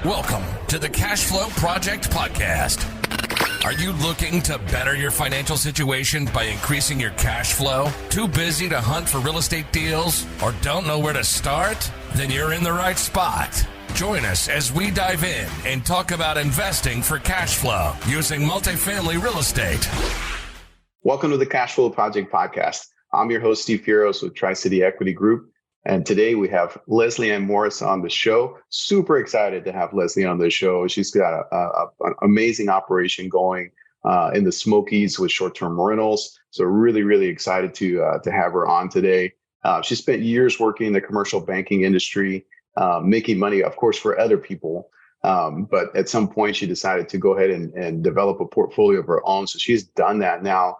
Welcome to the Cash Flow Project Podcast. Are you looking to better your financial situation by increasing your cash flow? Too busy to hunt for real estate deals or don't know where to start? Then you're in the right spot. Join us as we dive in and talk about investing for cash flow using multifamily real estate. Welcome to the Cash Flow Project Podcast. I'm your host, Steve Fieros with Tri-City Equity Group. And today we have Lesley Ann Morris on the show. Super excited to have Lesley on the show. She's got an amazing operation going in the Smokies with short-term rentals. So really excited to have her on today. She spent years working in the commercial banking industry, making money, of course, for other people. But at some point, she decided to go ahead and develop a portfolio of her own. So she's done that now,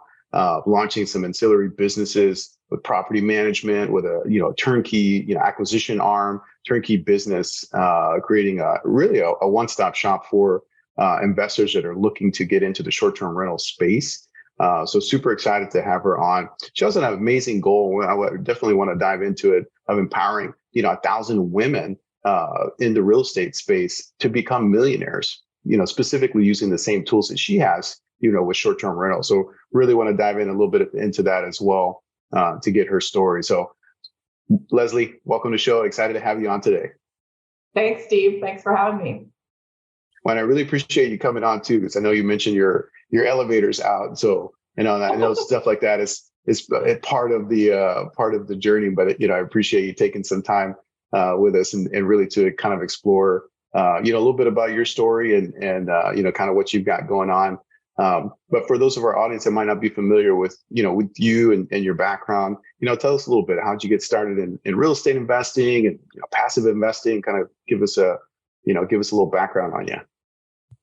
launching some ancillary businesses with property management, with a turnkey acquisition arm, turnkey business, creating a one-stop shop for investors that are looking to get into the short-term rental space. So super excited to have her on. She also has an amazing goal. I would definitely want to dive into it, of empowering 1,000 women in the real estate space to become millionaires. Specifically using the same tools that she has, with short-term rental. So really want to dive in a little bit into that as well. To get her story. So Lesley, welcome to the show. Excited to have you on today. Thanks, Steve. Thanks for having me. Well, I really appreciate you coming on too, because I know you mentioned your elevator's out. So, I know stuff like that is part of the journey, but I appreciate you taking some time with us and really to kind of explore, a little bit about your story and kind of what you've got going on. But for those of our audience that might not be familiar with you and your background, tell us a little bit. How'd you get started in real estate investing and passive investing? Kind of give us a little background on you.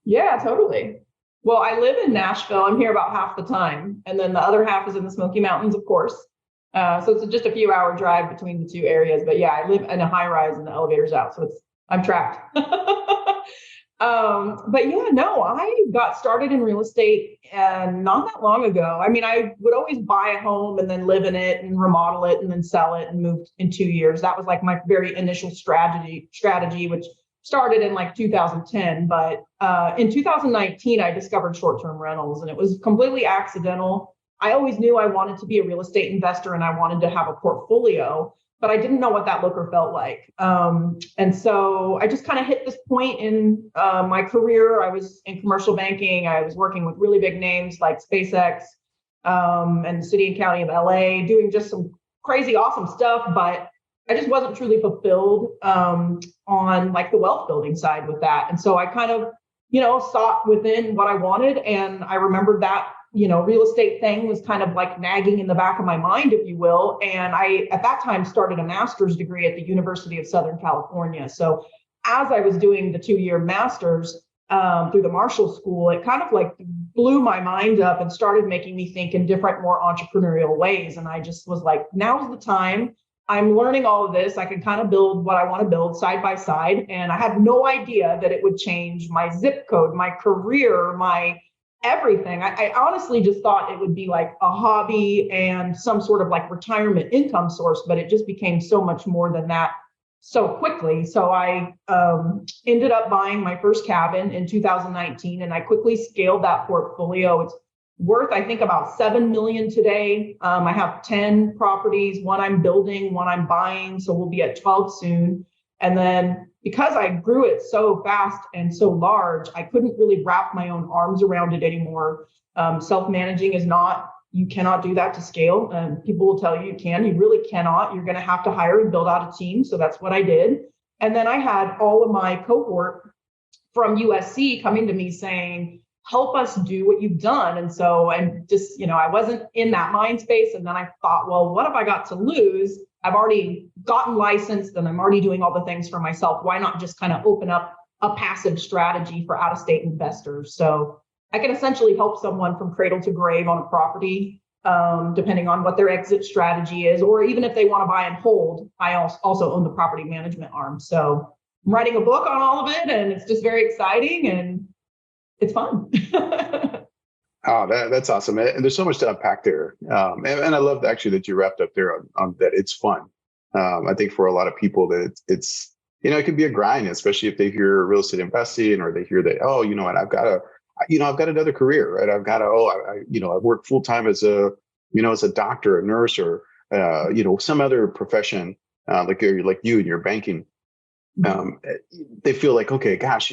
Yeah, totally. Well, I live in Nashville. I'm here about half the time. And then the other half is in the Smoky Mountains, of course. So it's just a few hour drive between the two areas. But yeah, I live in a high rise and the elevator's out. So I'm trapped. But yeah, no, I got started in real estate and not that long ago. I mean, I would always buy a home and then live in it and remodel it and then sell it and move in 2 years. That was like my very initial strategy, which started in like 2010. But in 2019, I discovered short-term rentals and it was completely accidental. I always knew I wanted to be a real estate investor and I wanted to have a portfolio, but I didn't know what that looked or felt like. And so I just kind of hit this point in my career. I was in commercial banking. I was working with really big names like SpaceX and the city and county of LA, doing just some crazy, awesome stuff. But I just wasn't truly fulfilled on like the wealth building side with that. And so I kind of, sought within what I wanted. And I remembered that real estate thing was kind of like nagging in the back of my mind, if you will. And I, at that time, started a master's degree at the University of Southern California. So as I was doing the 2-year master's through the Marshall School, it kind of like blew my mind up and started making me think in different, more entrepreneurial ways. And I just was like, now's the time. I'm learning all of this. I can kind of build what I want to build side by side. And I had no idea that it would change my zip code, my career, my everything. I honestly just thought it would be like a hobby and some sort of like retirement income source, but it just became so much more than that so quickly. So I ended up buying my first cabin in 2019 and I quickly scaled that portfolio. It's worth, I think, about $7 million today. I have 10 properties, one I'm building, one I'm buying. So we'll be at 12 soon. And then because I grew it so fast and so large, I couldn't really wrap my own arms around it anymore. Self-managing is not, you cannot do that to scale. People will tell you can, you really cannot. You're going to have to hire and build out a team. So that's what I did. And then I had all of my cohort from USC coming to me saying, help us do what you've done. And so I'm just, I wasn't in that mind space. And then I thought, well, what have I got to lose? I've already gotten licensed and I'm already doing all the things for myself. Why not just kind of open up a passive strategy for out-of-state investors? So I can essentially help someone from cradle to grave on a property, depending on what their exit strategy is, or even if they want to buy and hold. I also own the property management arm. So I'm writing a book on all of it and it's just very exciting and it's fun. Oh, that's awesome. And there's so much to unpack there. And I love actually that you wrapped up there on that it's fun. I think for a lot of people that it's it can be a grind, especially if they hear real estate investing or they hear that, oh, you know what, I've got another career, right? I've got to, I work full time as as a doctor, a nurse, or, some other profession, like you and your banking. They feel like, okay, gosh,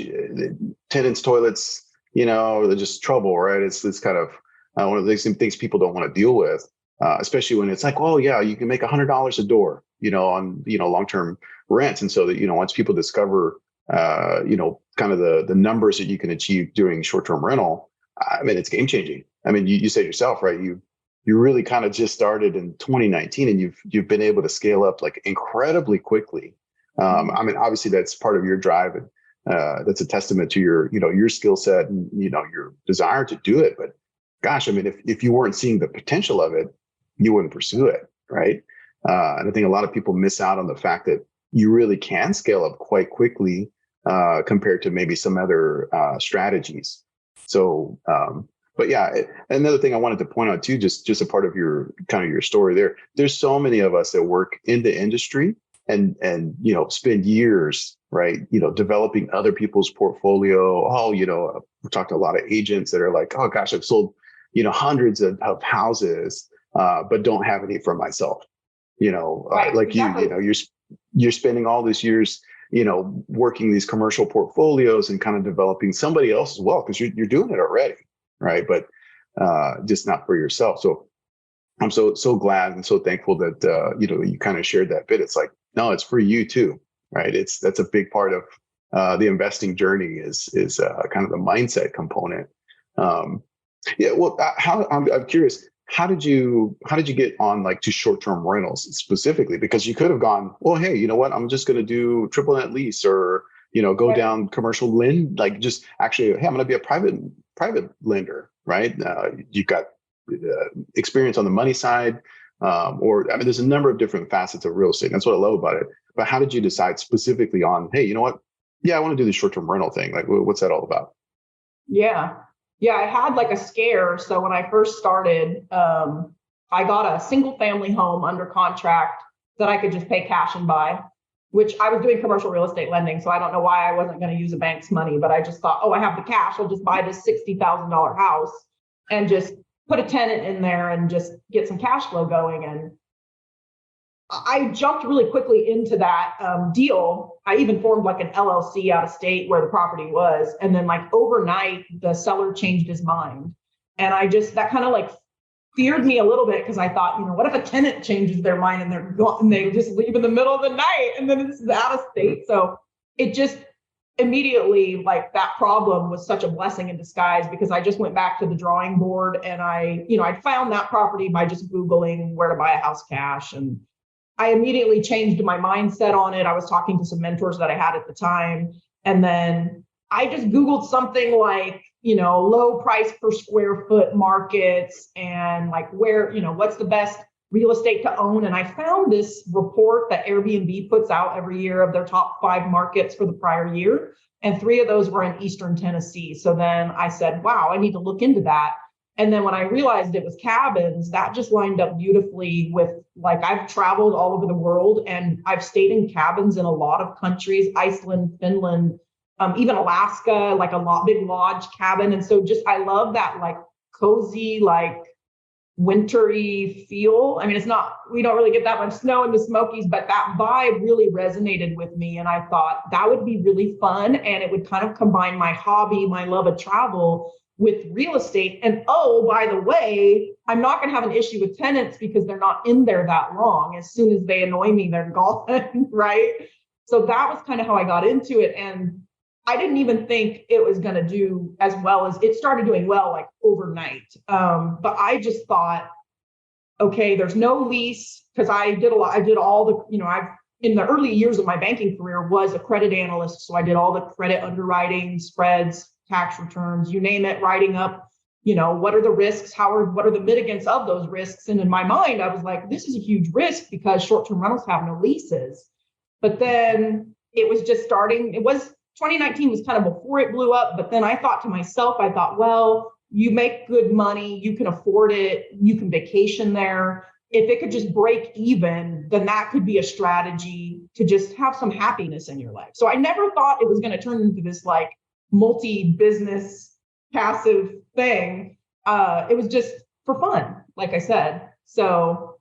tenants' toilets, they're just trouble, right? It's kind of one of those things people don't want to deal with, especially when it's like, oh yeah, you can make $100 a door, on long-term rents, and so that once people discover, kind of the numbers that you can achieve doing short-term rental, I mean, it's game changing. I mean, you said yourself, right? You really kind of just started in 2019, and you've been able to scale up like incredibly quickly. I mean, obviously that's part of your drive, and that's a testament to your skill set and your desire to do it. But gosh, I mean, if you weren't seeing the potential of it, you wouldn't pursue it, right? And I think a lot of people miss out on the fact that you really can scale up quite quickly compared to maybe some other strategies. So, but yeah, another thing I wanted to point out too, just a part of your story there. There's so many of us that work in the industry and spend years, right, developing other people's portfolio. Oh, we talked to a lot of agents that are like, oh gosh, I've sold hundreds of houses, but don't have any for myself. Right, like exactly. You're spending all these years working these commercial portfolios and kind of developing somebody else as well, because you're doing it already, right? But just not for yourself. So I'm so glad and so thankful that you kind of shared that bit. It's like, no, it's for you too, right? That's a big part of the investing journey is kind of the mindset component. Yeah. Well, I'm curious. How did you get on like to short-term rentals specifically? Because you could have gone, well, hey, you know what? I'm just going to do triple net lease, or go down commercial lend, like just actually, hey, I'm going to be a private lender, right? You've got experience on the money side, or I mean, there's a number of different facets of real estate. That's what I love about it. But how did you decide specifically on, hey, you know what? Yeah, I want to do the short-term rental thing. Like, what's that all about? Yeah, I had like a scare. So when I first started, I got a single family home under contract that I could just pay cash and buy, which I was doing commercial real estate lending. So I don't know why I wasn't going to use a bank's money, but I just thought, oh, I have the cash. I'll just buy this $60,000 house and just put a tenant in there and just get some cash flow going. And I jumped really quickly into that deal. I even formed like an LLC out of state where the property was. And then like overnight, the seller changed his mind. And that kind of like feared me a little bit, because I thought, what if a tenant changes their mind and they're gone and they just leave in the middle of the night and then this is out of state. So it just immediately, like, that problem was such a blessing in disguise, because I just went back to the drawing board and I found that property by just Googling where to buy a house cash. And I immediately changed my mindset on it. I was talking to some mentors that I had at the time. And then I just Googled something like, low price per square foot markets and like where, what's the best real estate to own. And I found this report that Airbnb puts out every year of their top 5 markets for the prior year. And 3 of those were in Eastern Tennessee. So then I said, wow, I need to look into that. And then when I realized it was cabins, that just lined up beautifully with, like, I've traveled all over the world and I've stayed in cabins in a lot of countries, Iceland, Finland, even Alaska, like a big lodge cabin. And so I love that like cozy, like wintry feel. I mean, we don't really get that much snow in the Smokies, but that vibe really resonated with me. And I thought that would be really fun. And it would kind of combine my hobby, my love of travel, with real estate. And oh, by the way, I'm not going to have an issue with tenants because they're not in there that long. As soon as they annoy me, they're gone, right? So that was kind of how I got into it. And I didn't even think it was going to do as well as it started doing well, like overnight. But I just thought, okay, there's no lease, because I did all the, I've, in the early years of my banking career, was a credit analyst. So I did all the credit underwriting, spreads, tax returns, you name it, writing up, what are the risks, what are the mitigants of those risks? And in my mind, I was like, this is a huge risk because short-term rentals have no leases. But then it was just starting. 2019 was kind of before it blew up. But then I thought to myself, well, you make good money, you can afford it, you can vacation there. if it could just break even, then that could be a strategy to just have some happiness in your life. So I never thought it was going to turn into this like multi-business passive thing. It was just for fun, like I said. So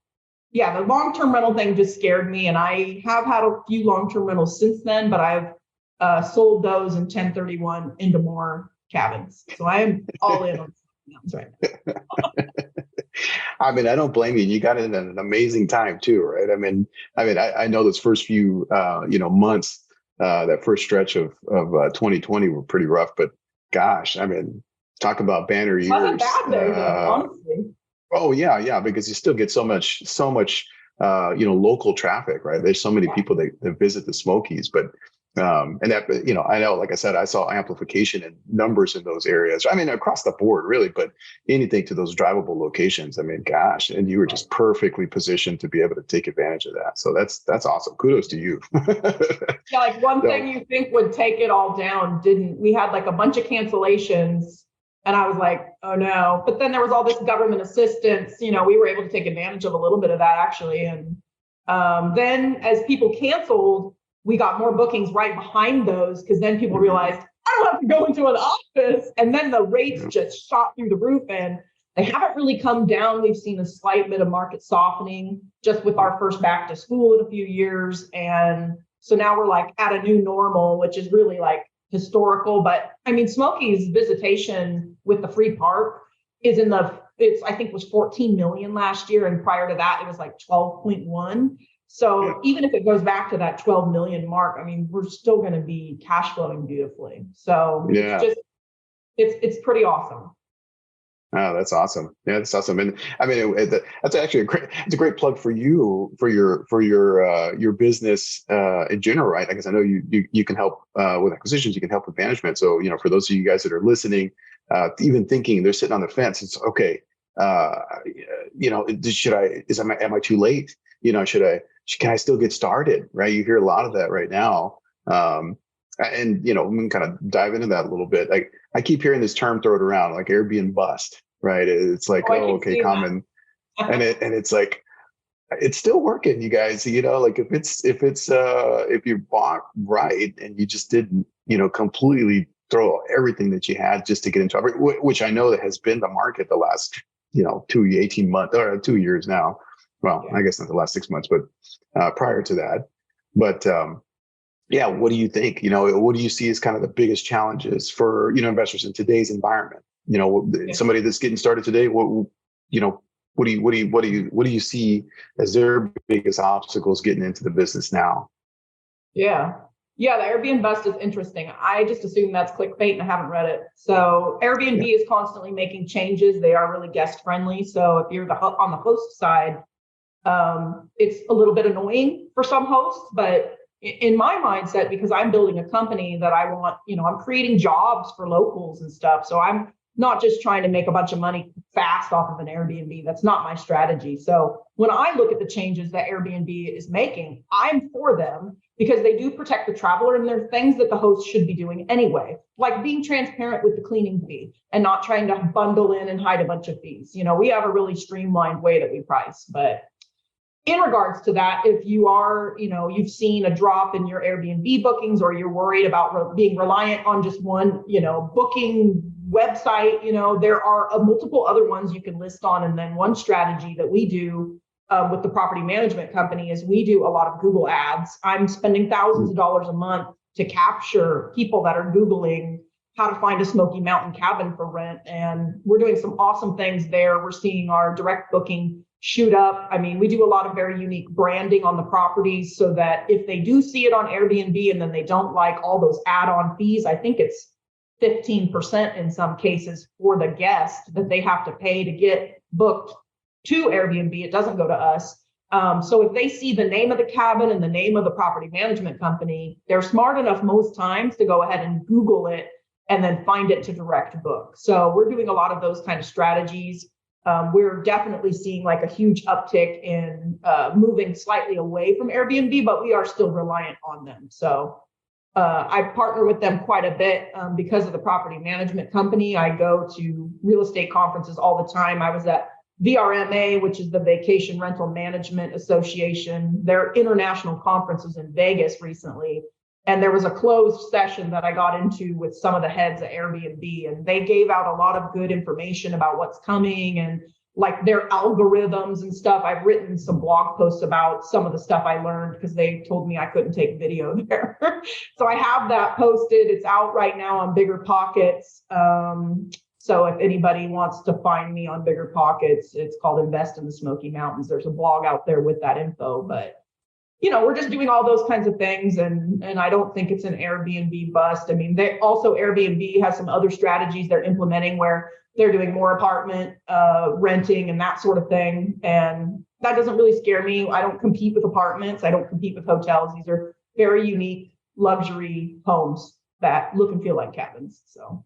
yeah, the long-term rental thing just scared me. And I have had a few long-term rentals since then, but I've sold those and 1031 into more cabins. So I am all in on mountains right now. I mean, I don't blame you. You got it at an amazing time too, right? I know those first few, months, that first stretch of 2020 were pretty rough, but gosh, I mean, talk about banner years. Wasn't bad there though, honestly. Oh yeah, because you still get so much, local traffic, right? There's so many people that visit the Smokies, but and that, I know, like I said, I saw amplification in numbers in those areas. I mean, across the board, really, but anything to those drivable locations. I mean, gosh, and you were just perfectly positioned to be able to take advantage of that. So that's awesome. Kudos to you. Yeah, like one thing you think would take it all down didn't. We had like a bunch of cancellations. And I was like, oh no. But then there was all this government assistance. We were able to take advantage of a little bit of that actually. And then as people canceled, we got more bookings right behind those because then people realized, I don't have to go into an office. And then the rates just shot through the roof and they haven't really come down. We've seen a slight bit of market softening just with our first back to school in a few years. And so now we're like at a new normal, which is really like historical. But I mean, Smoky's visitation with the free park is I think was 14 million last year. And prior to that, it was like 12.1. So even if it goes back to that 12 million mark, I mean, we're still going to be cash flowing beautifully. So it's pretty awesome. Oh, that's awesome. Yeah, that's awesome. And I mean, that's actually it's a great plug for you, for your business in general, right? Because I know you can help with acquisitions, you can help with management. So, for those of you guys that are listening, even thinking they're sitting on the fence, it's okay. Am I too late? Can I still get started? Right. You hear a lot of that right now. And, we can kind of dive into that a little bit. Like I keep hearing this term thrown around, like Airbnb bust, right? It's like, okay, common. And it's like, it's still working, you guys, like if you bought right and you just didn't, completely throw everything that you had just to get into it, which I know that has been the market the last, 18 months or 2 years now. Well, I guess not the last 6 months, but prior to that. But what do you think? What do you see as kind of the biggest challenges for investors in today's environment? Somebody that's getting started today. What do you see as their biggest obstacles getting into the business now? Yeah, the Airbnb bust is interesting. I just assume that's clickbait and I haven't read it. So Airbnb is constantly making changes. They are really guest friendly. So if you're on the host side, it's a little bit annoying for some hosts, but in my mindset, because I'm building a company that I want, I'm creating jobs for locals and stuff. So I'm not just trying to make a bunch of money fast off of an Airbnb. That's not my strategy. So when I look at the changes that Airbnb is making, I'm for them because they do protect the traveler and there are things that the host should be doing anyway, like being transparent with the cleaning fee and not trying to bundle in and hide a bunch of fees. We have a really streamlined way that we price, but in regards to that, if you are, you've seen a drop in your Airbnb bookings or you're worried about being reliant on just one, booking website, there are multiple other ones you can list on. And then one strategy that we do with the property management company is we do a lot of Google ads. I'm spending thousands of dollars a month to capture people that are Googling how to find a Smoky Mountain cabin for rent. And we're doing some awesome things there. We're seeing our direct booking shoot up. I mean, we do a lot of very unique branding on the properties so that if they do see it on Airbnb and then they don't like all those add-on fees, I think it's 15% in some cases for the guest that they have to pay to get booked to Airbnb. It doesn't go to us. So if they see the name of the cabin and the name of the property management company, they're smart enough most times to go ahead and Google it and then find it to direct book. So we're doing a lot of those kind of strategies. We're definitely seeing like a huge uptick in moving slightly away from Airbnb, but we are still reliant on them. So I partner with them quite a bit because of the property management company. I go to real estate conferences all the time. I was at VRMA, which is the Vacation Rental Management Association. Their international conference was in Vegas recently. And there was a closed session that I got into with some of the heads at Airbnb, and they gave out a lot of good information about what's coming and like their algorithms and stuff. I've written some blog posts about some of the stuff I learned because they told me I couldn't take video there. So I have that posted. It's out right now on Bigger Pockets. So if anybody wants to find me on Bigger Pockets, it's called Invest in the Smoky Mountains. There's a blog out there with that info, but we're just doing all those kinds of things. And I don't think it's an Airbnb bust. I mean, Airbnb has some other strategies they're implementing where they're doing more apartment renting and that sort of thing. And that doesn't really scare me. I don't compete with apartments. I don't compete with hotels. These are very unique luxury homes that look and feel like cabins. So.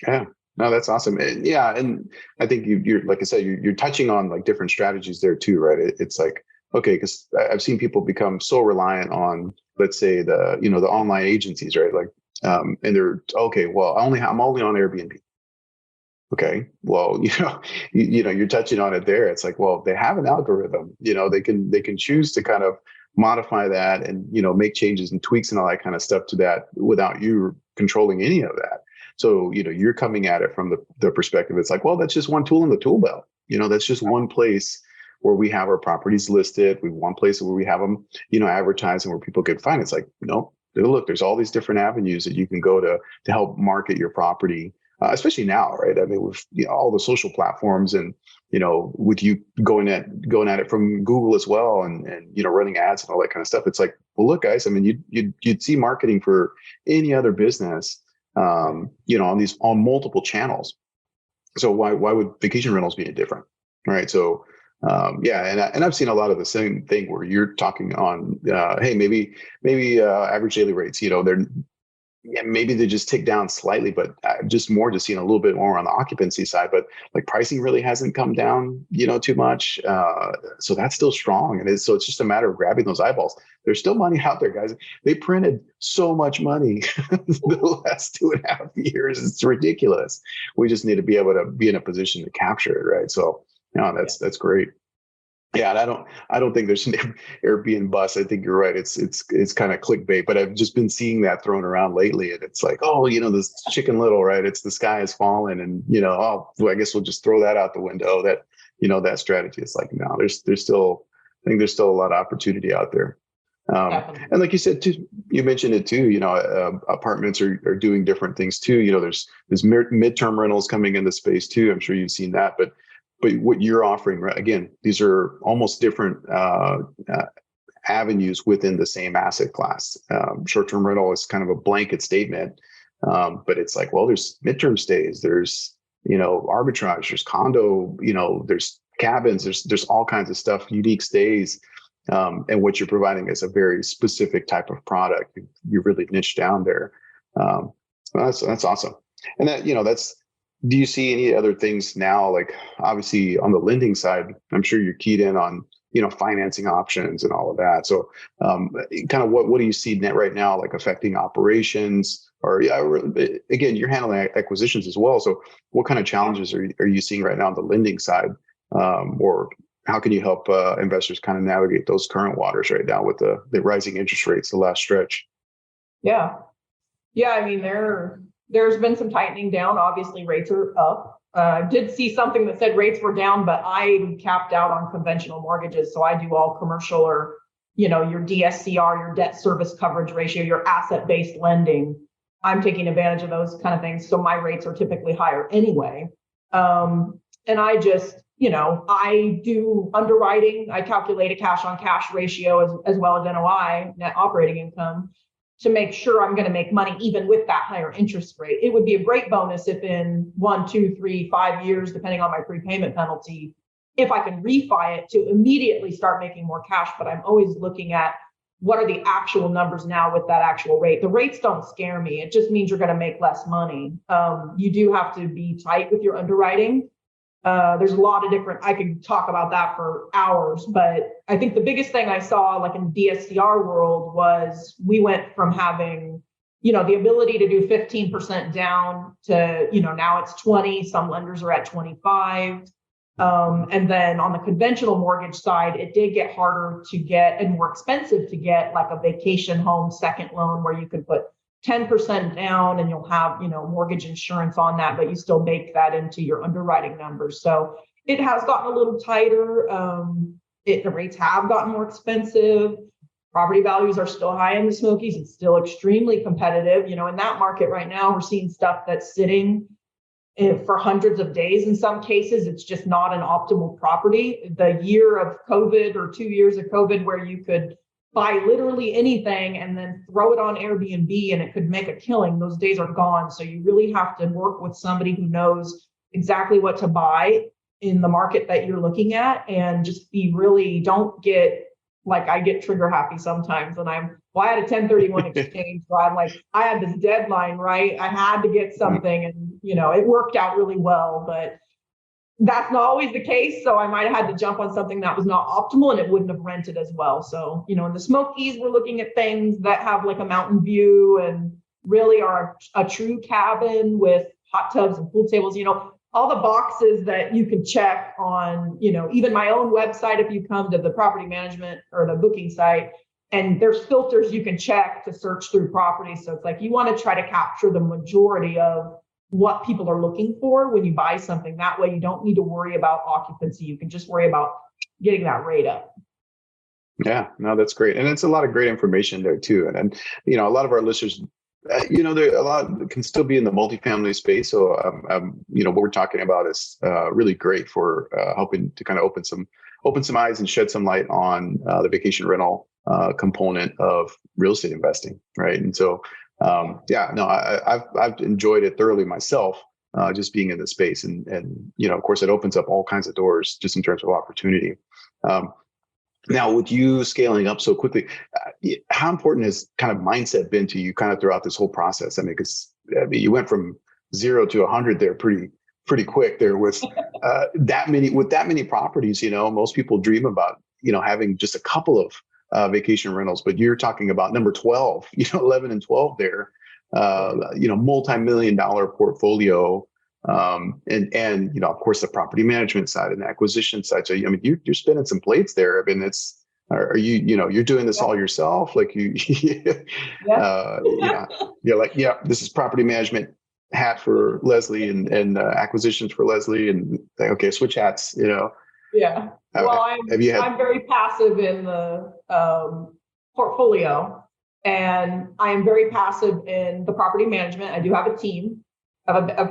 Yeah. No, that's awesome. And and I think you're like I said, you're touching on like different strategies there too, right? It's like, okay, because I've seen people become so reliant on, let's say the online agencies, right? Like, and they're okay. Well, I'm only on Airbnb. Okay, well, you're touching on it there. It's like, well, they have an algorithm. They can choose to kind of modify that and make changes and tweaks and all that kind of stuff to that without you controlling any of that. So you're coming at it from the perspective. It's like, well, that's just one tool in the tool belt. That's just one place where we have our properties listed. We have one place where we have them, advertising where people can find it. It's like, no, look, there's all these different avenues that you can go to help market your property, especially now, right? I mean, with all the social platforms and, with you going at it from Google as well and running ads and all that kind of stuff. It's like, well, look, guys, I mean, you'd see marketing for any other business, on multiple channels. So why would vacation rentals be any different? Right. So, and I've seen a lot of the same thing where you're talking on, hey, maybe average daily rates, maybe they just tick down slightly, but just seeing a little bit more on the occupancy side, but like pricing really hasn't come down, too much. So that's still strong. So it's just a matter of grabbing those eyeballs. There's still money out there, guys. They printed so much money the last 2.5 years. It's ridiculous. We just need to be able to be in a position to capture it. Right. So that's great. Yeah, and I don't think there's an Airbnb bust. I think you're right. It's kind of clickbait, but I've just been seeing that thrown around lately, and it's like, oh, this Chicken Little, right? It's the sky has fallen, and well, I guess we'll just throw that out the window. That that strategy is like, no, there's still a lot of opportunity out there. And like you said too, you mentioned it too. Apartments are doing different things too. There's midterm rentals coming into space too. I'm sure you've seen that, but what you're offering, right? Again, these are almost different avenues within the same asset class. Short-term rental is kind of a blanket statement, but it's like, well, there's midterm stays, there's arbitrage, there's condo, there's cabins, there's all kinds of stuff, unique stays, and what you're providing is a very specific type of product. You're really niched down there. So that's awesome, and that's. Do you see any other things now? Like obviously on the lending side, I'm sure you're keyed in on, financing options and all of that. So kind of what do you see right now, like affecting operations or again, you're handling acquisitions as well. So what kind of challenges are you seeing right now on the lending side? Or how can you help investors kind of navigate those current waters right now with the rising interest rates, the last stretch? Yeah. I mean, there's been some tightening down. Obviously, rates are up. I did see something that said rates were down, but I'm capped out on conventional mortgages. So I do all commercial or, your DSCR, your debt service coverage ratio, your asset-based lending. I'm taking advantage of those kind of things. So my rates are typically higher anyway. And I just, I do underwriting. I calculate a cash on cash ratio as well as NOI, net operating income, to make sure I'm going to make money even with that higher interest rate. It would be a great bonus if in 1, 2, 3, 5 years, depending on my prepayment penalty, if I can refi it to immediately start making more cash. But I'm always looking at what are the actual numbers now with that actual rate. The rates don't scare me. It just means you're going to make less money. You do have to be tight with your underwriting. There's a lot of different, I could talk about that for hours, but I think the biggest thing I saw like in the DSCR world was we went from having, the ability to do 15% down to, now it's 20, some lenders are at 25. And then on the conventional mortgage side, it did get harder to get and more expensive to get like a vacation home second loan where you could put 10% down and you'll have, mortgage insurance on that, but you still bake that into your underwriting numbers. So it has gotten a little tighter. The rates have gotten more expensive. Property values are still high in the Smokies. It's still extremely competitive. In that market right now, we're seeing stuff that's sitting for hundreds of days. In some cases, it's just not an optimal property. The year of COVID or 2 years of COVID where you could buy literally anything and then throw it on Airbnb and it could make a killing, those days are gone. So you really have to work with somebody who knows exactly what to buy in the market that you're looking at, and just don't get, like, I get trigger happy sometimes, and I had a 1031 exchange, so I'm like, I had this deadline, right? I had to get something, and it worked out really well, but that's not always the case. So I might have had to jump on something that was not optimal, and it wouldn't have rented as well. So, in the Smokies, we're looking at things that have like a mountain view and really are a true cabin with hot tubs and pool tables, all the boxes that you can check on, even my own website. If you come to the property management or the booking site, and there's filters you can check to search through properties. So it's like, you want to try to capture the majority of what people are looking for when you buy something. That way you don't need to worry about occupancy. You can just worry about getting that rate up. Yeah, no, that's great. And it's a lot of great information there too. And a lot of our listeners, there a lot can still be in the multifamily space. So, what we're talking about is really great for helping to kind of open some eyes and shed some light on the vacation rental component of real estate investing, right? And so, I've enjoyed it thoroughly myself, just being in the space, and of course, it opens up all kinds of doors just in terms of opportunity. Now, with you scaling up so quickly, how important has kind of mindset been to you kind of throughout this whole process? I mean, because you went from 0 to 100 there pretty quick there with that many properties. Most people dream about having just a couple of vacation rentals, but you're talking about number 12, 11 and 12 there, multi-million-dollar portfolio. And of course the property management side and the acquisition side. So you're spinning some plates there. I mean, you're doing this all yourself. Like you're like, this is property management hat for Lesley and acquisitions for Lesley, and okay, switch hats. Yeah. Well, I'm very passive in the portfolio, and I am very passive in the property management. I do have a team. I have I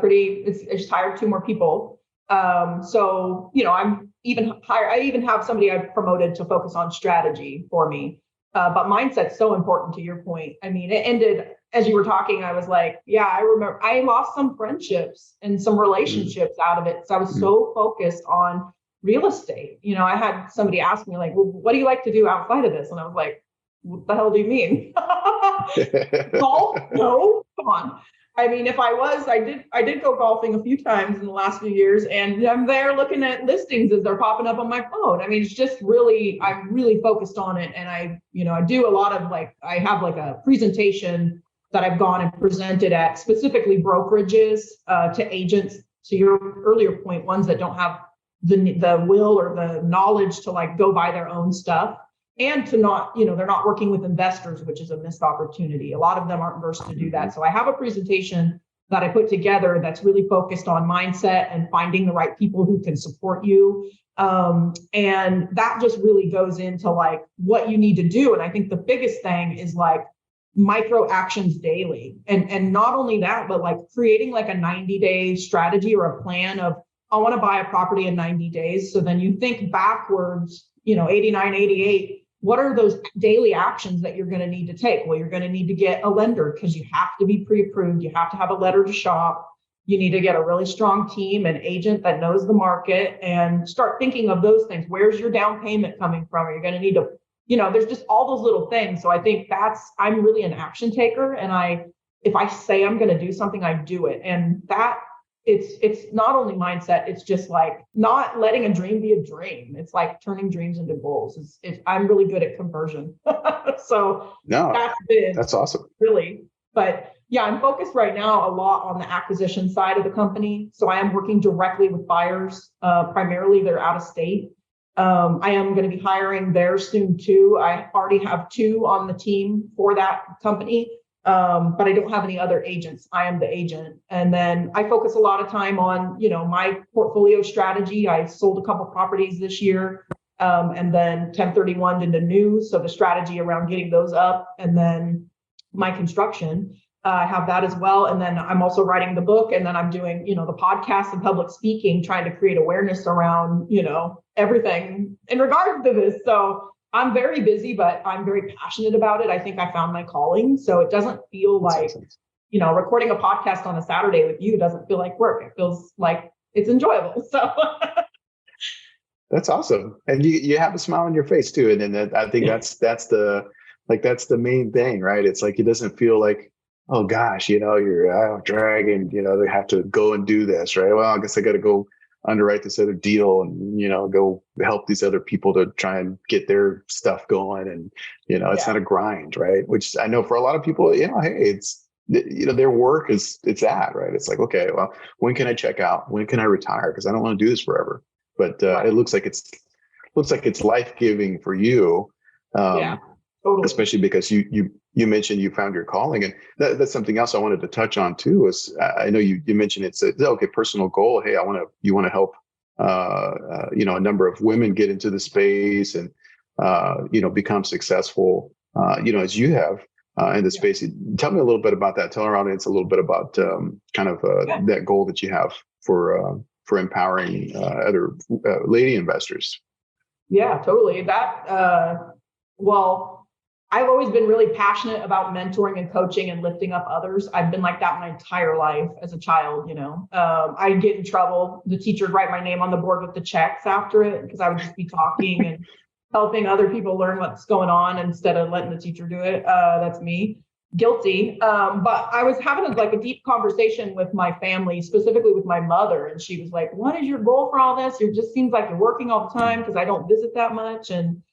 just hired 2 more people. So, I'm even higher. I even have somebody I've promoted to focus on strategy for me. But mindset's so important, to your point. I mean, it ended as you were talking. I was like, yeah, I remember I lost some friendships and some relationships out of it. So I was so focused on real estate. I had somebody ask me like, well, what do you like to do outside of this? And I was like, what the hell do you mean? Golf? No, come on. I mean, I did go golfing a few times in the last few years, and I'm there looking at listings as they're popping up on my phone. I mean, it's just I'm really focused on it. And I do a lot of I have like a presentation that I've gone and presented at specifically brokerages to agents, to your earlier point, ones that don't have the will or the knowledge to go buy their own stuff. And to not, they're not working with investors, which is a missed opportunity. A lot of them aren't versed to do that. So I have a presentation that I put together that's really focused on mindset and finding the right people who can support you. And that just really goes into what you need to do. And I think the biggest thing is micro actions daily. And not only that, but creating a 90-day strategy or a plan of, I want to buy a property in 90 days. So then you think backwards, 89, 88. What are those daily actions that you're going to need to take? Well, you're going to need to get a lender because you have to be pre-approved. You have to have a letter to shop. You need to get a really strong team, an agent that knows the market, and start thinking of those things. Where's your down payment coming from? Are you going to need to, there's just all those little things. So I think I'm really an action taker. And if I say I'm going to do something, I do it. And that it's not only mindset, it's just not letting a dream be a dream. It's turning dreams into goals. I'm really good at conversion. So that's awesome. Really. But Yeah, I'm focused right now a lot on the acquisition side of the company. So I am working directly with buyers. Primarily, they're out of state. I am going to be hiring there soon too. I already have 2 on the team for that company, but I don't have any other agents. I am the agent. And then I focus a lot of time on, my portfolio strategy. I sold a couple properties this year, and then 1031 into new. So the strategy around getting those up, and then my construction. I have that as well. And then I'm also writing the book, and then I'm doing, the podcast and public speaking, trying to create awareness around, everything in regards to this. So I'm very busy, but I'm very passionate about it. I think I found my calling. So it doesn't feel like, recording a podcast on a Saturday with you doesn't feel like work. It feels like it's enjoyable. So that's awesome. And you have a smile on your face too. And then I think that's the main thing, right? It's like, it doesn't feel like, oh gosh, you're dragging, they have to go and do this, right? Well, I guess I got to go underwrite this other deal and, go help these other people to try and get their stuff going. And, it's not a grind, right? Which I know for a lot of people, hey, it's, their work it's that, right? It's like, okay, well, when can I check out? When can I retire? Because I don't want to do this forever. But it looks like it's life-giving for you. Yeah, totally. Especially because you mentioned you found your calling, and that's something else I wanted to touch on too. Is I know you mentioned it's a personal goal. Hey, you want to help a number of women get into the space and become successful as you have in the space. Tell me a little bit about that. Tell our audience a little bit about that goal that you have for empowering other lady investors. Yeah, totally. Well, I've always been really passionate about mentoring and coaching and lifting up others. I've been like that my entire life as a child. I'd get in trouble. The teacher would write my name on the board with the checks after it, because I would just be talking and helping other people learn what's going on instead of letting the teacher do it. That's me. Guilty. But I was having a deep conversation with my family, specifically with my mother. And she was like, what is your goal for all this? It just seems like you're working all the time, because I don't visit that much. And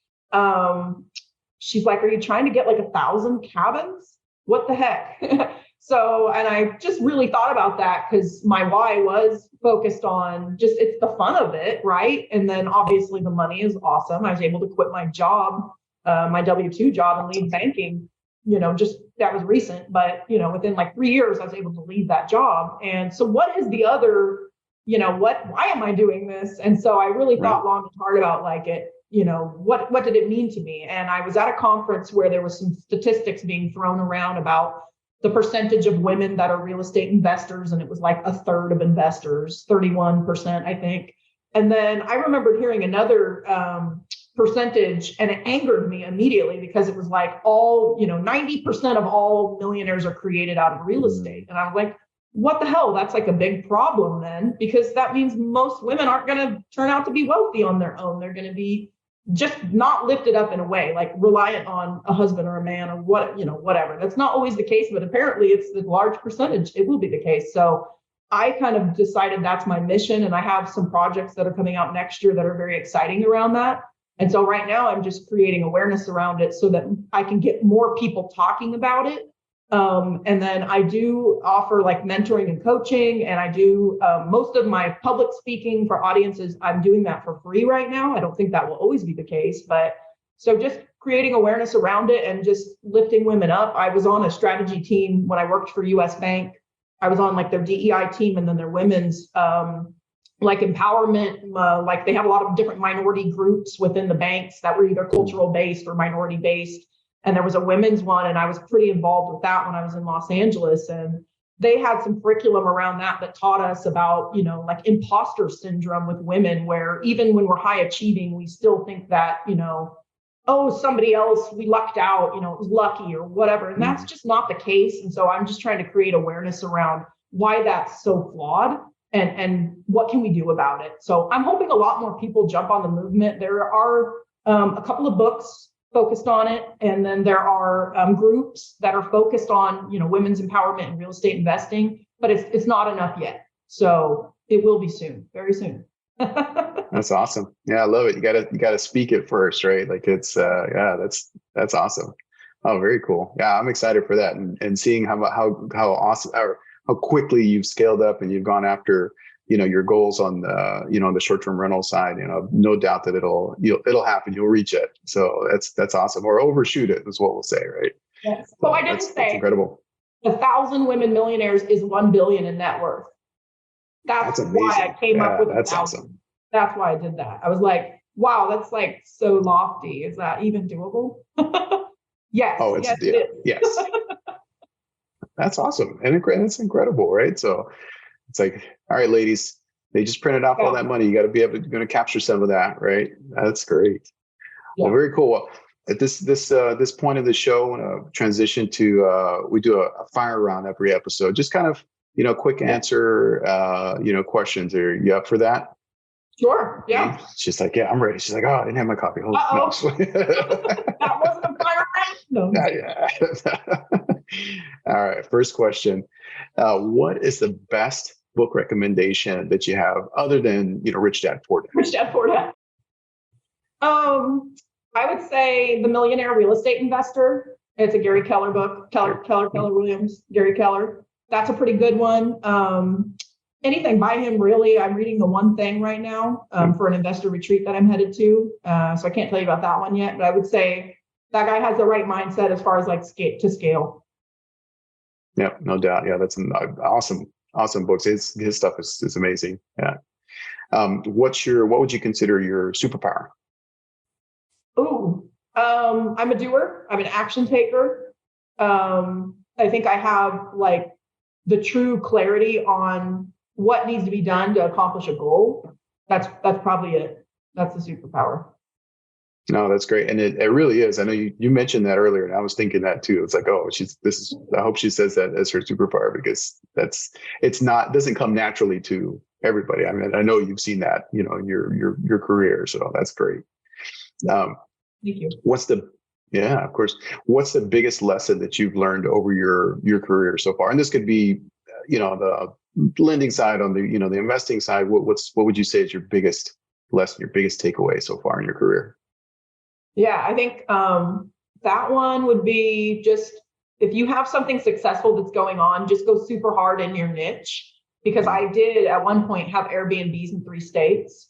she's like, are you trying to get 1,000 cabins? What the heck? So, and I just really thought about that, because my why was focused on it's the fun of it, right? And then obviously the money is awesome. I was able to quit my job, my W-2 job, and leave banking. That was recent, but within 3 years, I was able to leave that job. And so what is the other, why am I doing this? And so I really thought long and hard about what did it mean to me? And I was at a conference where there was some statistics being thrown around about the percentage of women that are real estate investors. And it was a third of investors, 31%, I think. And then I remembered hearing another percentage, and it angered me immediately, because it was 90% of all millionaires are created out of real estate. And I was like, what the hell? That's a big problem then, because that means most women aren't going to turn out to be wealthy on their own. They're going to be just not lifted up in a way, reliant on a husband or a man or whatever. That's not always the case, but apparently it's the large percentage. It will be the case. So I kind of decided that's my mission. And I have some projects that are coming out next year that are very exciting around that. And so right now I'm just creating awareness around it so that I can get more people talking about it. And then I do offer mentoring and coaching, and I do most of my public speaking for audiences. I'm doing that for free right now. I don't think that will always be the case, but so just creating awareness around it and just lifting women up. I was on a strategy team when I worked for US Bank. I was on their DEI team, and then their women's empowerment. They have a lot of different minority groups within the banks that were either cultural based or minority based. And there was a women's one, and I was pretty involved with that when I was in Los Angeles. And they had some curriculum around that taught us about, imposter syndrome with women, where even when we're high achieving, we still think that, somebody else, we lucked out, it was lucky or whatever. And that's just not the case. And so I'm just trying to create awareness around why that's so flawed and what can we do about it. So I'm hoping a lot more people jump on the movement. There are a couple of books focused on it. And then there are groups that are focused on, women's empowerment and real estate investing, but it's not enough yet. So it will be soon, very soon. That's awesome. Yeah, I love it. You gotta speak it first, right? It's that's awesome. Oh, very cool. Yeah, I'm excited for that, and seeing how awesome, or how quickly you've scaled up and you've gone after, your goals on the short-term rental side. No doubt that it'll happen. You'll reach it. So that's awesome. Or overshoot it is what we'll say, right? Yes. So I didn't say that's incredible. 1,000 women millionaires is 1 billion in net worth. That's amazing. why I came up with that's 1,000. awesome. That's why I did that. I was like, wow, that's like so lofty. Is that even doable? Yes. Oh, yes, it is. Yes. That's awesome. And it's incredible, right? So it's like, all right, ladies, they just printed off all that money. You got to be able to capture some of that, right? That's great. Yeah. Well, very cool. Well, at this point of the show, I want to transition to we do a fire round every episode. Just kind of quick answer questions. Are you up for that? Sure. Yeah. She's like, yeah, I'm ready. She's like, oh, I didn't have my coffee. Oh, no. That wasn't a fire round. No. Yeah. All right. First question. What is the best book recommendation that you have other than, Rich Dad Poor Dad? Rich Dad Poor Dad. I would say The Millionaire Real Estate Investor. It's a Gary Keller book. Keller Williams, Gary Keller. That's a pretty good one. Anything by him, really. I'm reading The One Thing right now for an investor retreat that I'm headed to. So I can't tell you about that one yet, but I would say that guy has the right mindset as far as like scale. Yeah, no doubt. Yeah, that's an awesome books. His stuff is amazing. Yeah. What would you consider your superpower? I'm a doer. I'm an action taker. I think I have like the true clarity on what needs to be done to accomplish a goal. That's probably it. That's the superpower. No, that's great. And it really is. I know you mentioned that earlier, and I was thinking that too. It's like, oh, I hope she says that as her superpower, because doesn't come naturally to everybody. I mean, I know you've seen that, in your career. So that's great. Thank you. Of course. What's the biggest lesson that you've learned over your career so far? And this could be, the lending side, on the, the investing side. What would you say is your biggest lesson, your biggest takeaway so far in your career? Yeah, I think that one would be just, if you have something successful that's going on, just go super hard in your niche. Because I did at one point have Airbnbs in 3 states.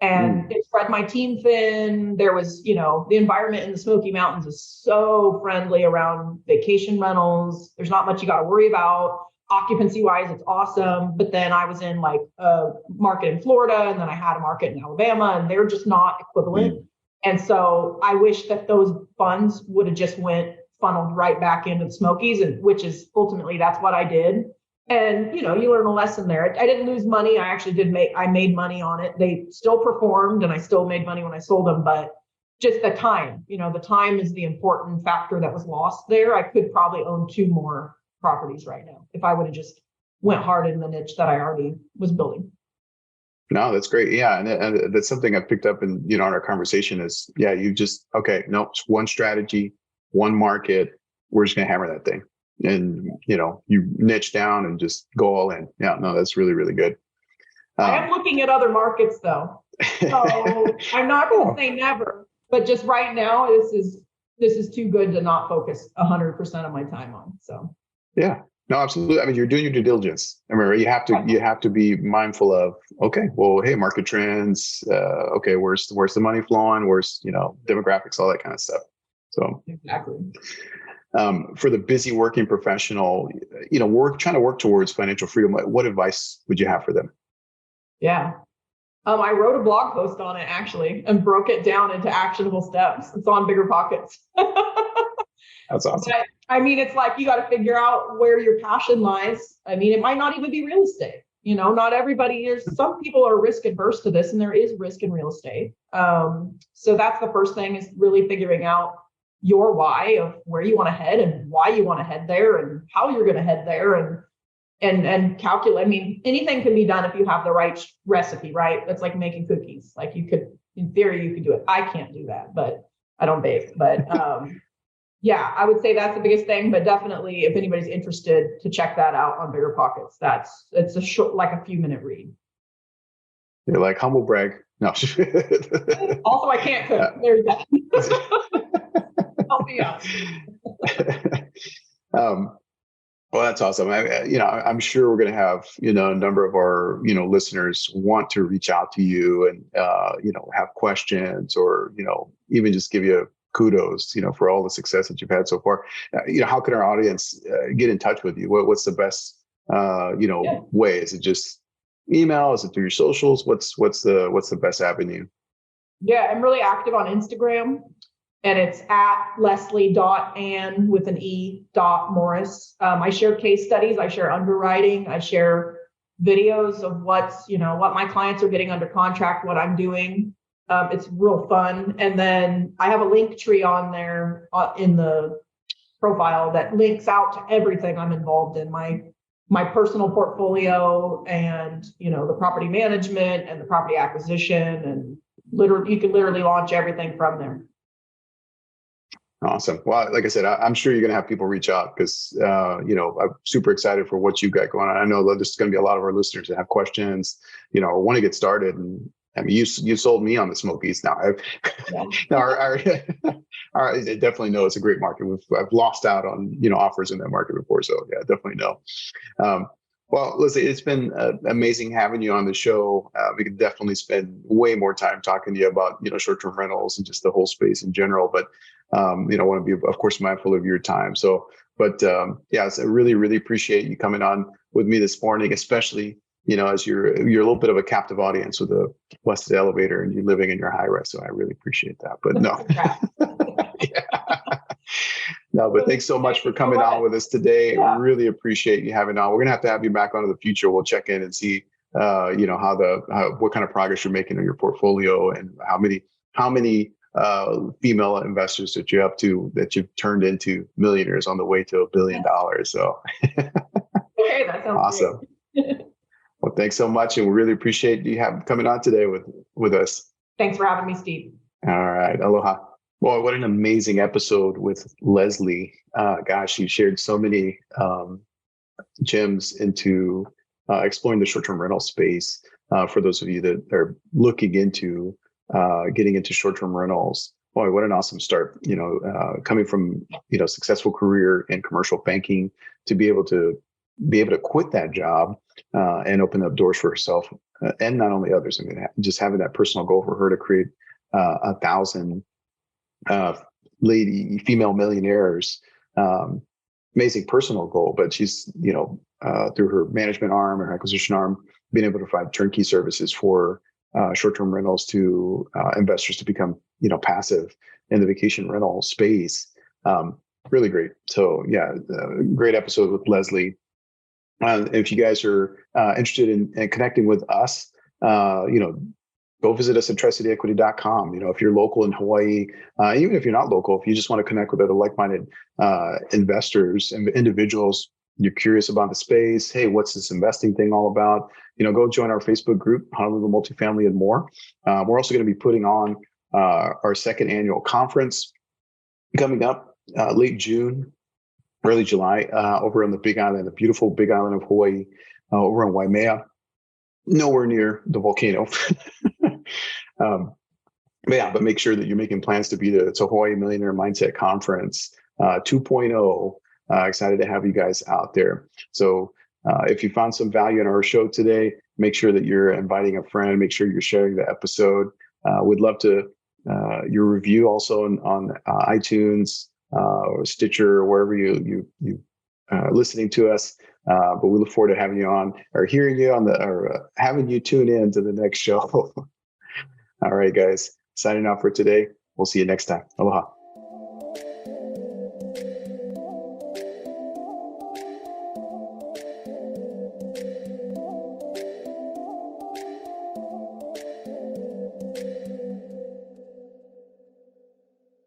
And it spread my team thin. There was, the environment in the Smoky Mountains is so friendly around vacation rentals. There's not much you got to worry about. Occupancy wise, it's awesome. But then I was in like a market in Florida, and then I had a market in Alabama, and they're just not equivalent. And so I wish that those funds would have just funneled right back into the Smokies, and which is ultimately that's what I did. And, you learn a lesson there. I didn't lose money. I actually I made money on it. They still performed, and I still made money when I sold them, but just the time, the time is the important factor that was lost there. I could probably own 2 more properties right now if I would have just went hard in the niche that I already was building. No, that's great. Yeah. And that's something I picked up in, in our conversation is, it's one strategy, one market. We're just going to hammer that thing. And, you niche down and just go all in. Yeah, no, that's really, really good. I am looking at other markets though. So I'm not going to say never, but just right now, this is too good to not focus 100% of my time on. So. Yeah, no, absolutely. I mean, you're doing your due diligence. I mean, you have to be mindful of, okay, well, hey, market trends. Okay, where's the money flowing? Where's, demographics, all that kind of stuff. So exactly. For the busy working professional, we're trying to work towards financial freedom. What advice would you have for them? Yeah. I wrote a blog post on it actually and broke it down into actionable steps. It's on Bigger Pockets. That's awesome. But, I mean, it's like you got to figure out where your passion lies. I mean, it might not even be real estate. Not everybody is. Some people are risk adverse to this, and there is risk in real estate. So that's the first thing, is really figuring out your why of where you want to head and why you want to head there and how you're going to head there and calculate. I mean, anything can be done if you have the right recipe, right? That's like making cookies. Like in theory, you could do it. I can't do that, but I don't bake. But yeah, I would say that's the biggest thing. But definitely, if anybody's interested, to check that out on Bigger Pockets. It's a short, like a few minute read. You're like, humble brag. No. Also, I can't cook. There's that. Help me out. Well, that's awesome. I'm sure we're going to have, a number of our, listeners want to reach out to you and, have questions or, even just give you kudos, for all the success that you've had so far. How can our audience get in touch with you? What's the best, way? Is it just email? Is it through your socials? What's the best avenue? Yeah, I'm really active on Instagram. And it's at Lesley.Ann with an E.Morris. I share case studies. I share underwriting. I share videos of what my clients are getting under contract, what I'm doing. It's real fun. And then I have a link tree on there in the profile that links out to everything I'm involved in, my personal portfolio and, the property management and the property acquisition. And you can literally launch everything from there. Awesome. Well, like I said, I'm sure you're going to have people reach out because, I'm super excited for what you've got going on. I know that there's going to be a lot of our listeners that have questions, or want to get started. And I mean, you sold me on the Smokies now. I definitely know it's a great market. I've lost out on, offers in that market before. So yeah, definitely know. Well, Lesley, it's been amazing having you on the show. We could definitely spend way more time talking to you about, short-term rentals and just the whole space in general. But, I want to be, of course, mindful of your time. So, but I really, really appreciate you coming on with me this morning, especially, as you're a little bit of a captive audience with a busted elevator and you're living in your high rise. So I really appreciate that. But no. No, but thanks so much for coming on with us today. Yeah. Really appreciate you having on. We're gonna have to have you back on in the future. We'll check in and see, what kind of progress you're making in your portfolio and how many female investors that you're up to that you've turned into millionaires on the way to $1 billion. So, okay, that sounds awesome. Well, thanks so much, and we really appreciate you coming on today with us. Thanks for having me, Steve. All right, aloha. Boy, what an amazing episode with Lesley. Gosh, she shared so many gems into exploring the short-term rental space. For those of you that are looking into getting into short-term rentals, boy, what an awesome start. Coming from successful career in commercial banking to be able to quit that job and open up doors for herself and not only others. I mean, just having that personal goal for her to create 1,000 female millionaires, amazing personal goal, but she's, through her management arm or acquisition arm, being able to provide turnkey services for short-term rentals to investors to become, passive in the vacation rental space. Really great. So yeah, great episode with Lesley. If you guys are interested in connecting with us, go visit us at TriCityEquity.com. If you're local in Hawaii, even if you're not local, if you just want to connect with other like-minded investors and individuals, you're curious about the space. Hey, what's this investing thing all about? Go join our Facebook group, Honolulu Multifamily and More. We're also going to be putting on our second annual conference coming up late June, early July, over on the Big Island, the beautiful Big Island of Hawaii, over in Waimea. Nowhere near the volcano. But make sure that you're making plans to be there. It's a Hawaii Millionaire Mindset Conference 2.0. Excited to have you guys out there. So if you found some value in our show today, make sure that you're inviting a friend. Make sure you're sharing the episode. We'd love to your review also on iTunes or Stitcher or wherever you listening to us. But we look forward to having you on or hearing you having you tune in to the next show. All right, guys, signing off for today. We'll see you next time. Aloha.